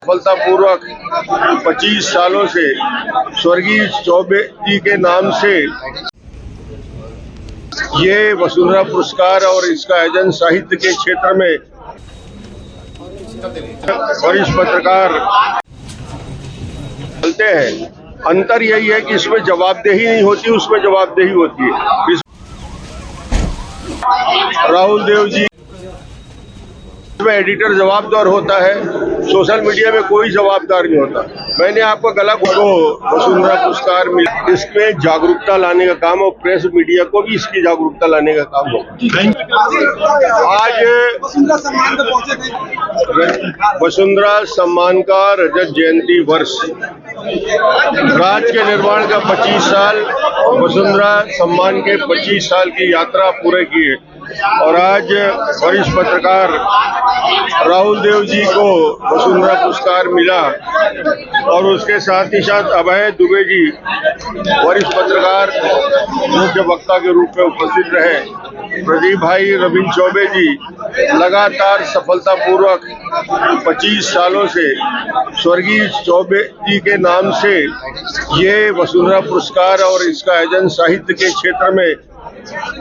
सफलतापूर्वक 25 सालों से स्वर्गीय चौबे जी के नाम से ये वसुंधरा पुरस्कार और इसका आयोजन साहित्य के क्षेत्र में वरिष्ठ पत्रकार चलते हैं। अंतर यही है कि इसमें जवाबदेही नहीं होती, उसमें जवाबदेही होती है। राहुल देव जी में एडिटर जवाबदार होता है, सोशल मीडिया में कोई जवाबदार नहीं होता। मैंने आपको गला को वसुंधरा पुरस्कार मिला, इसमें जागरूकता लाने का काम और प्रेस मीडिया को भी इसकी जागरूकता लाने का काम हो। आज वसुंधरा सम्मान का रजत जयंती वर्ष, राज्य के निर्माण का 25 साल, वसुंधरा सम्मान के 25 साल की यात्रा पूरे की और आज वरिष्ठ पत्रकार राहुल देव जी को वसुंधरा पुरस्कार मिला और उसके साथ ही साथ अभय दुबे जी वरिष्ठ पत्रकार मुख्य वक्ता के रूप में उपस्थित रहे। प्रदीप भाई रविंद्र चौबे जी लगातार सफलतापूर्वक 25 सालों से स्वर्गीय चौबे जी के नाम से ये वसुंधरा पुरस्कार और इसका आयोजन साहित्य के क्षेत्र में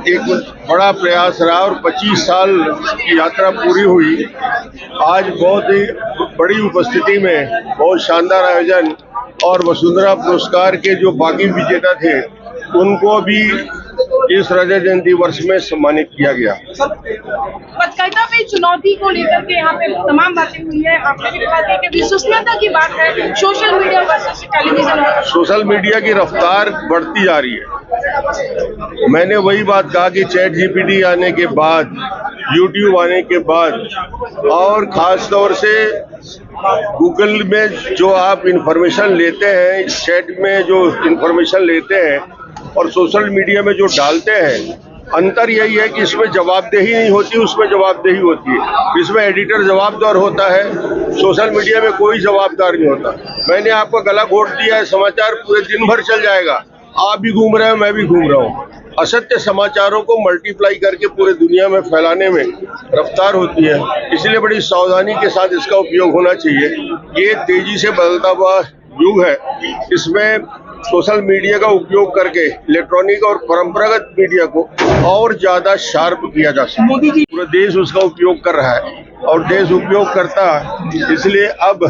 एक बड़ा प्रयास रहा और 25 साल की यात्रा पूरी हुई। आज बहुत ही बड़ी उपस्थिति में बहुत शानदार आयोजन और वसुंधरा पुरस्कार के जो बाकी विजेता थे उनको भी इस रजत जयंती वर्ष में सम्मानित किया गया। पत्रकारिता में चुनौती को लेकर के यहाँ पे तमाम बातें हुई है। आपने भी कहा कि विश्वसनीयता की बात है, social media versus television. Social media की रफ्तार बढ़ती जा रही है। मैंने वही बात कहा कि चैट जीपीटी आने के बाद, यूट्यूब आने के बाद और खास तौर से गूगल में जो आप इंफॉर्मेशन लेते हैं, चैट में जो इंफॉर्मेशन लेते हैं और सोशल मीडिया में जो डालते हैं, अंतर यही है कि इसमें जवाबदेही नहीं होती, उसमें जवाबदेही होती है। इसमें एडिटर जवाबदार होता है, सोशल मीडिया में कोई जवाबदार नहीं होता। मैंने आपको गला घोट दिया है, समाचार पूरे दिन भर चल जाएगा, आप भी घूम रहे हो, मैं भी घूम रहा हूँ। असत्य समाचारों को मल्टीप्लाई करके पूरे दुनिया में फैलाने में रफ्तार होती है, इसलिए बड़ी सावधानी के साथ इसका उपयोग होना चाहिए। ये तेजी से बदलता हुआ युग है, इसमें सोशल मीडिया का उपयोग करके इलेक्ट्रॉनिक और परंपरागत मीडिया को और ज्यादा शार्प किया जा सकता है। पूरा देश उसका उपयोग कर रहा है और देश उपयोग करता है, इसलिए अब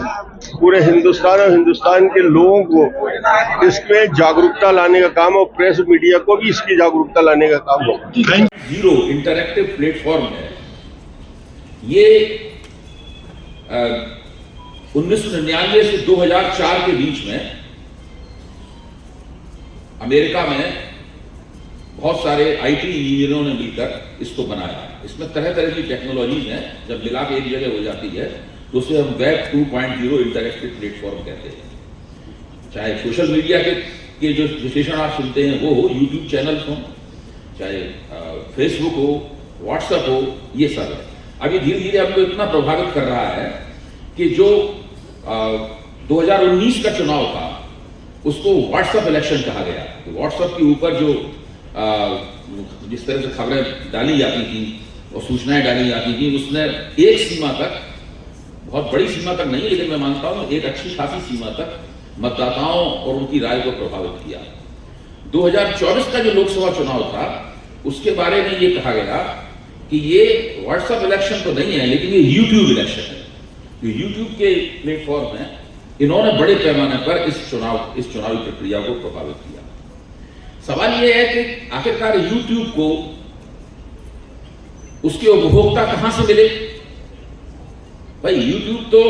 पूरे हिंदुस्तान और हिंदुस्तान के लोगों को इसमें जागरूकता लाने का काम और प्रेस मीडिया को भी इसकी जागरूकता लाने का काम हो। जीरो इंटरैक्टिव प्लेटफॉर्म है ये। 1999 से 2004 के बीच में अमेरिका में बहुत सारे आईटी इंजीनियरों ने मिलकर इसको बनाया। इसमें तरह तरह की टेक्नोलॉजीज हैं, जब मिला के एक जगह हो जाती है तो उसे हम वेब 2.0 इंटरैक्टिव प्लेटफॉर्म कहते हैं। चाहे सोशल मीडिया के जो विश्लेषण आप सुनते हैं वो हो, यूट्यूब चैनल्स हो, चाहे फेसबुक हो, व्हाट्सएप हो, ये सब है। अभी धीरे धीरे हमको इतना प्रभावित कर रहा है कि जो 2019 का चुनाव था उसको व्हाट्सएप इलेक्शन कहा गया। तो व्हाट्सएप के ऊपर जो जिस तरह से खबरें डाली जाती थी और सूचनाएं डाली जाती थी, उसने एक सीमा तक, बहुत बड़ी सीमा तक नहीं लेकिन मैं मानता हूं एक अच्छी खासी सीमा तक मतदाताओं और उनकी राय को प्रभावित किया। 2024 का जो लोकसभा चुनाव था उसके बारे में ये कहा गया कि ये व्हाट्सएप इलेक्शन तो नहीं है लेकिन ये यूट्यूब इलेक्शन है। यूट्यूब के प्लेटफॉर्म में इन्होंने बड़े पैमाने पर इस चुनावी प्रक्रिया को प्रभावित किया। सवाल यह है कि आखिरकार यूट्यूब को उसके उपभोक्ता कहां से मिले? भाई यूट्यूब तो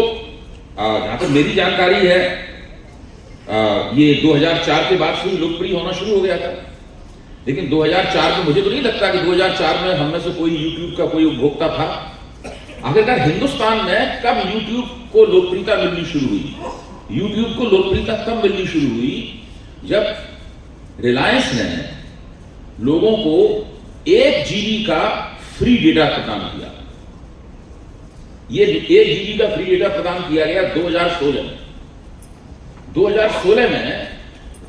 जहां तक मेरी जानकारी है ये 2004 के बाद से लोकप्रिय होना शुरू हो गया था, लेकिन 2004 में मुझे तो नहीं लगता कि 2004 में हम में से कोई यूट्यूब का कोई उपभोक्ता था। आखिरकार हिंदुस्तान में कब यूट्यूब को लोकप्रियता मिलनी शुरू हुई? यूट्यूब को लोकप्रियता कब मिलनी शुरू हुई? जब रिलायंस ने लोगों को 1 GB का फ्री डेटा प्रदान किया। ये 1 GB का फ्री डेटा प्रदान किया गया 2016 में। 2016 में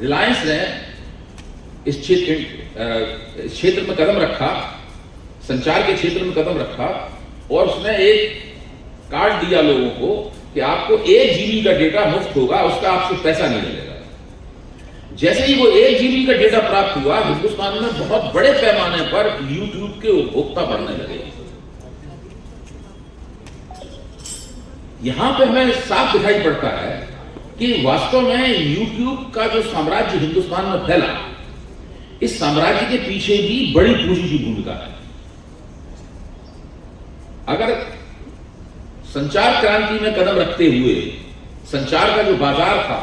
रिलायंस ने इस क्षेत्र में कदम रखा, संचार के क्षेत्र में कदम रखा और उसने एक कार्ड दिया लोगों को कि आपको 1 GB का डेटा मुफ्त होगा, उसका आपसे पैसा नहीं लगेगा। जैसे ही वो 1 GB का डेटा प्राप्त हुआ, हिंदुस्तान में बहुत बड़े पैमाने पर यूट्यूब के उपभोक्ता बढ़ने लगे। यहां पे हमें साफ दिखाई पड़ता है कि वास्तव में यूट्यूब का जो साम्राज्य हिंदुस्तान में फैला, इस साम्राज्य के पीछे भी बड़ी पूंजी की भूमिका है। अगर संचार क्रांति में कदम रखते हुए संचार का जो बाजार था,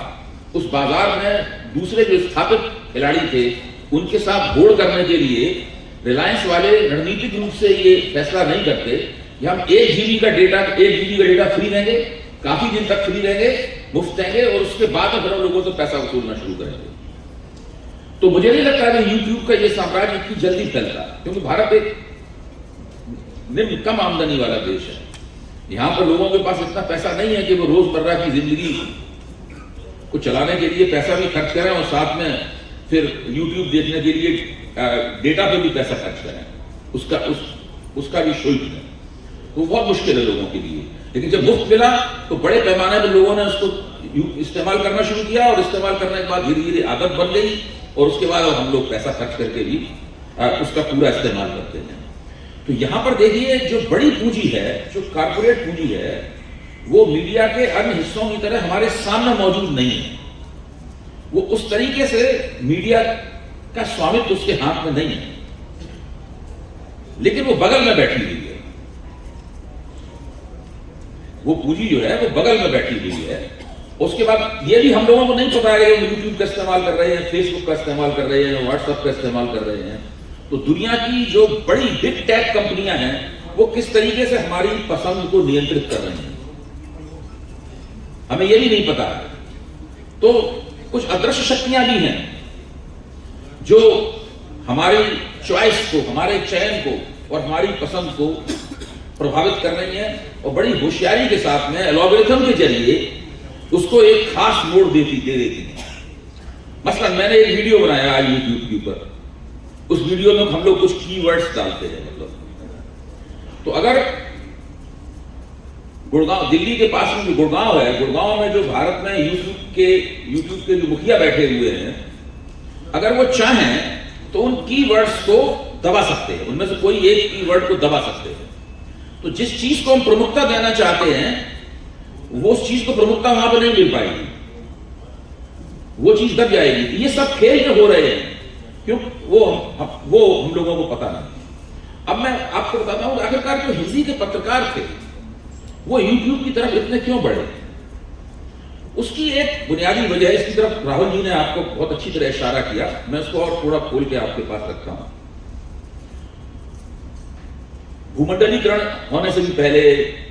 उस बाजार में दूसरे जो स्थापित खिलाड़ी थे, उनके साथ घोड़ करने के लिए रिलायंस वाले रणनीतिक रूप से ये फैसला नहीं करते कि हम 1 GB का डेटा फ्री देंगे, काफी दिन तक फ्री देंगे, मुफ्त देंगे, और उसके बाद में फिर हम लोगों से पैसा वसूलना शुरू करेंगे। तो मुझे नहीं लगता कि यूट्यूब का ये साम्राज्य इतनी जल्दी फैलता, क्योंकि भारत एक निम्न कम आमदनी वाला देश है। यहां पर लोगों के पास इतना पैसा नहीं है कि वो रोजमर्रा की जिंदगी को चलाने के लिए पैसा भी खर्च करें और साथ में फिर यूट्यूब देखने के लिए डेटा पे भी पैसा खर्च करें, उसका भी शुल्क है। तो बहुत मुश्किल है लोगों के लिए। लेकिन जब मुफ्त मिला तो बड़े पैमाने पर लोगों ने उसको इस्तेमाल करना शुरू किया, और इस्तेमाल करने के बाद धीरे धीरे आदत बन गई, और उसके बाद हम लोग पैसा खर्च करके भी उसका पूरा इस्तेमाल करते हैं। तो यहां पर देखिए, जो बड़ी पूंजी है, जो कारपोरेट पूंजी है, वो मीडिया के अन्य हिस्सों की तरह हमारे सामने मौजूद नहीं है। वो उस तरीके से मीडिया का स्वामित्व उसके हाथ में नहीं है, लेकिन वो बगल में बैठी हुई है। वो पूंजी जो है वो बगल में बैठी हुई है। उसके बाद ये भी हम लोगों को नहीं पता है कि यूट्यूब का इस्तेमाल कर रहे हैं, फेसबुक का इस्तेमाल कर रहे हैं, व्हाट्सएप का इस्तेमाल कर रहे हैं। तो दुनिया की जो बड़ी बिग टेक कंपनियां हैं, वो किस तरीके से हमारी पसंद को नियंत्रित कर रही हैं, हमें यह भी नहीं पता। तो कुछ अदृश्य शक्तियां भी हैं जो हमारी चॉइस को, हमारे चयन को और हमारी पसंद को प्रभावित कर रही हैं, और बड़ी होशियारी के साथ में एल्गोरिथम के जरिए उसको एक खास मोड़ दे देती है। मसलन मैंने एक वीडियो बनाया आज यूट्यूब के ऊपर। उस वीडियो में हम लोग कुछ कीवर्ड्स डालते हैं, मतलब तो अगर गुड़गांव, दिल्ली के पास में जो गुड़गांव है, गुड़गांव में जो भारत में यूट्यूब के जो मुखिया बैठे हुए हैं, अगर वो चाहें तो उन कीवर्ड्स को दबा सकते हैं, उनमें से कोई एक कीवर्ड को दबा सकते हैं। तो जिस चीज को हम प्रमुखता देना चाहते हैं, वो उस चीज को प्रमुखता वहां पर नहीं मिल पाएगी, वो चीज दब जाएगी। ये सब खेल जो हो रहे हैं, क्यों वो हम लोगों को पता नहीं। अब मैं आपको बताता हूं, आखिरकार जो हिंदी के पत्रकार थे, वो यूट्यूब की तरफ इतने क्यों बढ़े। उसकी एक बुनियादी वजह, इसकी तरफ राहुल जी ने आपको बहुत अच्छी तरह इशारा किया, मैं उसको और थोड़ा खोल के आपके पास रखता हूं। भूमंडलीकरण होने से भी पहले,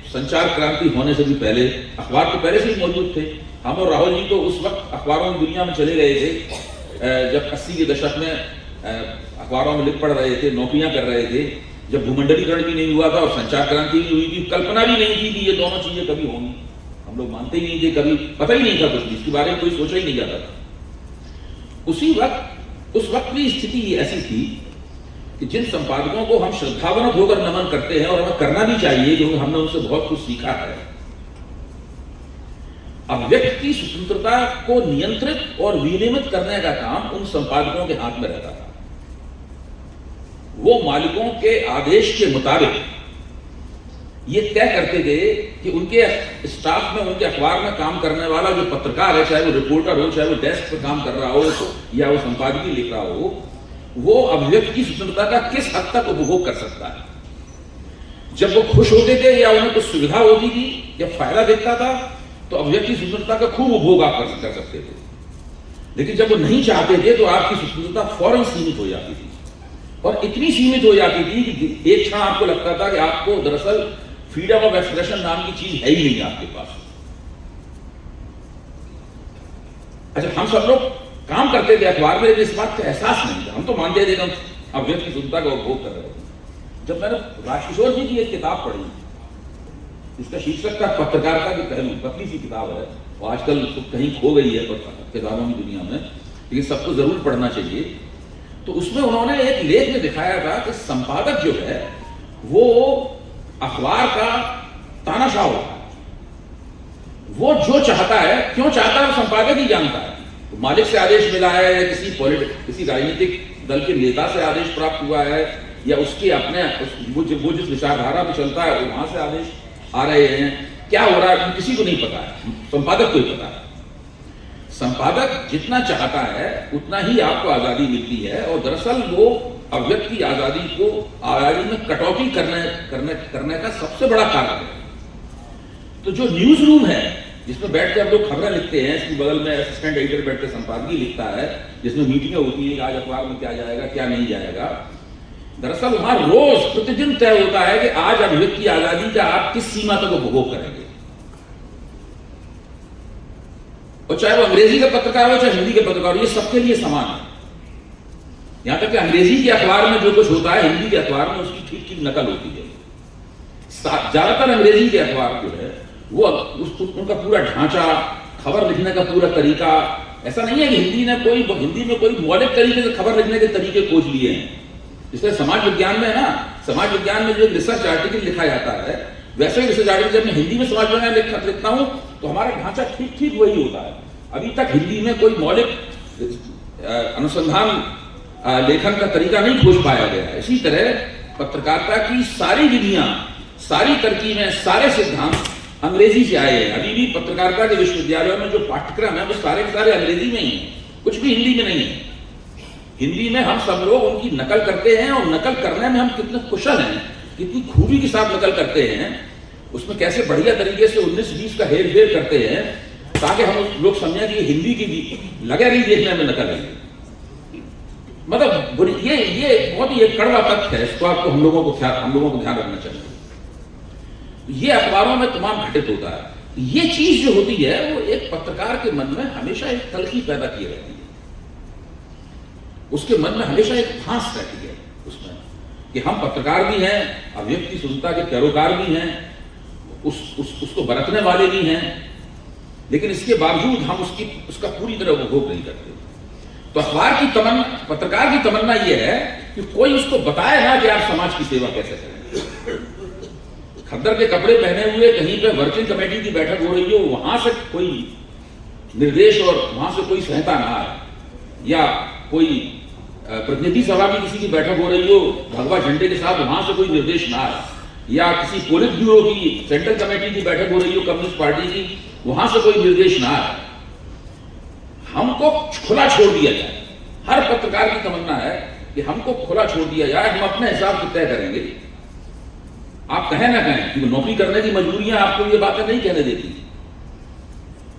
संचार क्रांति होने से भी पहले, अखबार तो पहले से ही मौजूद थे। हम और राहुल जी तो उस वक्त अखबारों की दुनिया में चले गए थे जब 80 के दशक में अखबारों में लिख पढ़ रहे थे, नौकरियां कर रहे थे, जब भूमंडलीकरण भी नहीं हुआ था और संचार क्रांति भी हुई थी। कल्पना भी नहीं थी कि ये दोनों चीजें कभी होंगी, हम लोग मानते ही नहीं थे, कभी पता ही नहीं था कुछ भी, इसके बारे में कोई सोचा ही नहीं जाता था। उस वक्त भी स्थिति ऐसी थी कि जिन संपादकों को हम श्रद्धावनत होकर नमन करते हैं, और हमें करना भी चाहिए क्योंकि हमने उनसे बहुत कुछ सीखा है, अभिव्यक्ति की स्वतंत्रता को नियंत्रित और विनियमित करने का काम उन संपादकों के हाथ में रहता था। वो मालिकों के आदेश के मुताबिक ये तय करते थे कि उनके स्टाफ में, उनके अखबार में काम करने वाला जो पत्रकार है, चाहे वो रिपोर्टर हो, चाहे वो डेस्क पर काम कर रहा हो या वो संपादकीय लिख रहा हो, वो अभिव्यक्ति की स्वतंत्रता का किस हद तक उपभोग कर सकता है। जब वो खुश होते थे या उन्हें कुछ सुविधा होती थी या फायदा देता था, तो अभिव्यक्ति स्वतंत्रता का खूब उपभोग आप कर सकते थे। लेकिन जब वो नहीं चाहते थे तो आपकी स्वतंत्रता फौरन सीमित हो जाती थी, और इतनी सीमित हो जाती थी कि एक क्षण आपको लगता था कि आपको दरअसल फ्रीडम ऑफ एक्सप्रेशन नाम की चीज है ही नहीं आपके पास। अच्छा, हम सब लोग काम करते थे अखबार में, लेकिन इस बात का एहसास नहीं था। हम तो मानते थे कि हम अभिव्यक्ति की स्वतंत्रता का उपभोग कर रहे थे। जब मैंने राजकिशोर जी की एक किताब पढ़ी, इसका शीर्षक था पत्रकारिता के पहलू, पतली सी किताब है, और आजकल तो कहीं खो गई है किताबों की दुनिया में, लेकिन सबको जरूर पढ़ना चाहिए। तो उसमें उन्होंने एक लेख में दिखाया था कि संपादक जो है वो अखबार का तानाशाह होता है। वो जो चाहता है, क्यों चाहता है वो संपादक ही जानता है। तो मालिक से आदेश मिला है या किसी राजनीतिक दल के नेता से आदेश प्राप्त हुआ है या उसके अपने वो जिस विचारधारा में चलता है वहां से आदेश आ रहे हैं, क्या हो रहा है किसी को नहीं पता है, संपादक को ही पता है। संपादक जितना चाहता है उतना ही आपको आजादी मिलती है और दरअसल वो अभिव्यक्ति की आजादी में कटौती करने का सबसे बड़ा कारण है। तो जो न्यूज रूम है जिसमें बैठ के हम लोग खबरें लिखते हैं, इसके बगल में असिस्टेंट एडिटर बैठ के संपादकीय लिखता है, जिसमें मीटिंगें होती है आज अखबार में क्या जाएगा क्या नहीं जाएगा, दरअसल वहां रोज प्रतिदिन तय होता है कि आज अभिव्यक्ति आजादी का आप किस सीमा तक उपभोग करेंगे। और चाहे वो अंग्रेजी का पत्रकार हो चाहे हिंदी के पत्रकार हो, ये सबके लिए समान है। यहां तक कि अंग्रेजी के अखबार में जो कुछ होता है हिंदी के अखबार में उसकी ठीक ठीक नकल होती है। ज्यादातर अंग्रेजी के अखबार जो है वो उनका पूरा ढांचा, खबर लिखने का पूरा तरीका ऐसा नहीं है कि हिंदी में कोई मौलिक तरीके से खबर लिखने के तरीके खोज लिए हैं। इसलिए समाज विज्ञान में है ना, समाज विज्ञान में जो रिसर्च आर्टिकल लिखा जाता है वैसे ही रिसर्च आर्टिकल जब मैं हिंदी में समाज विज्ञान लिखता हूं तो हमारा ढांचा ठीक ठीक वही होता है। अभी तक हिंदी में कोई मौलिक अनुसंधान लेखन का तरीका नहीं खोज पाया गया है। इसी तरह पत्रकारिता की सारी विधियां, सारी तरकीबें, सारे सिद्धांत अंग्रेजी से आए हैं। अभी भी पत्रकारिता के विश्वविद्यालयों में जो पाठ्यक्रम है वो सारे के सारे अंग्रेजी में ही है, कुछ भी हिंदी में नहीं है। हिंदी में हम सब लोग उनकी नकल करते हैं और नकल करने में हम कितने कुशल हैं, कितनी खूबी के साथ नकल करते हैं, उसमें कैसे बढ़िया तरीके से 19-20 का हेर फेर करते हैं ताकि हम लोग समझें कि हिंदी की लगे नहीं देखने में नकल है। मतलब ये बहुत ही एक कड़वा तथ्य है, इसको आपको हम लोगों को ध्यान रखना चाहिए। ये अखबारों में तमाम घटित होता है। ये चीज जो होती है वो एक पत्रकार के मन में हमेशा एक तलखी पैदा किए रहती है, उसके मन में हमेशा एक फांस रहती है उसमें कि हम पत्रकार भी हैं, अभिव्यक्ति स्वतंत्रता के पैरोकार भी हैं, उसको बरतने वाले भी हैं, लेकिन इसके बावजूद हम उसका पूरी तरह उपभोग नहीं करते। तो पत्रकार की तमन्ना यह है कि कोई उसको बताए ना कि आप समाज की सेवा कैसे करें। खद्दर के कपड़े पहने हुए कहीं पे वर्किंग कमेटी की बैठक हो रही हो, वहां से कोई निर्देश और वहां से कोई सहायता ना आए, या कोई प्रतिनिधि सभा में किसी की बैठक हो रही हो भगवा झंडे के साथ, वहां से कोई निर्देश ना आए, या किसी पोलित ब्यूरो की सेंट्रल कमेटी की बैठक हो रही हो कम्युनिस्ट पार्टी की, वहां से कोई निर्देश ना आए, हमको खुला छोड़ दिया जाए। हर पत्रकार की तमन्ना है कि हमको खुला छोड़ दिया जाए, हम अपने हिसाब से तय करेंगे। आप कहें ना कहें कि नौकरी करने की मजबूरियां आपको ये बातें नहीं कहने देती।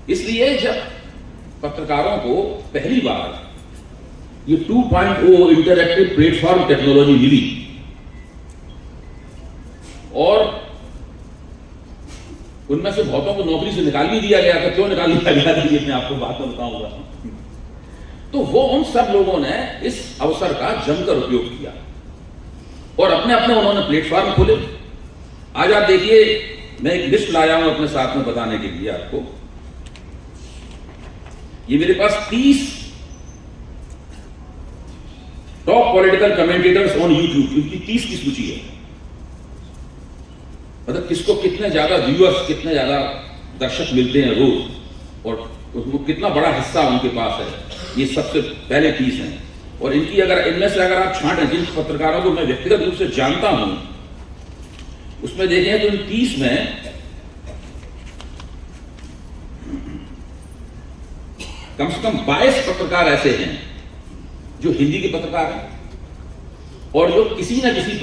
इसलिए जब पत्रकारों को पहली बार ये 2.0 इंटरएक्टिव प्लेटफॉर्म टेक्नोलॉजी मिली और उनमें से बहुतों को नौकरी से निकाल भी दिया गया था। क्यों निकाल दिया गया था ये मैं आपको बाद में बताऊंगा। तो वो उन सब लोगों ने इस अवसर का जमकर उपयोग किया और अपने अपने उन्होंने प्लेटफॉर्म खोले। आज आप देखिए, मैं एक लिस्ट लाया हूं अपने साथ में बताने के लिए आपको। ये मेरे पास 30 top political commentators on YouTube, इनकी 30 की सूची है। मतलब किसको कितने ज्यादा व्यूअर्स, कितने ज्यादा दर्शक मिलते हैं रोज और उसको कितना बड़ा हिस्सा उनके पास है, ये सबसे पहले 30 हैं। और इनमें से अगर आप छांटें, जिन पत्रकारों को मैं व्यक्तिगत रूप से जानता हूं उसमें देखें तो इन 30 में कम से कम 22 पत्रकार ऐसे हैं जो हिंदी के पत्रकार हैं और जो किसी न किसी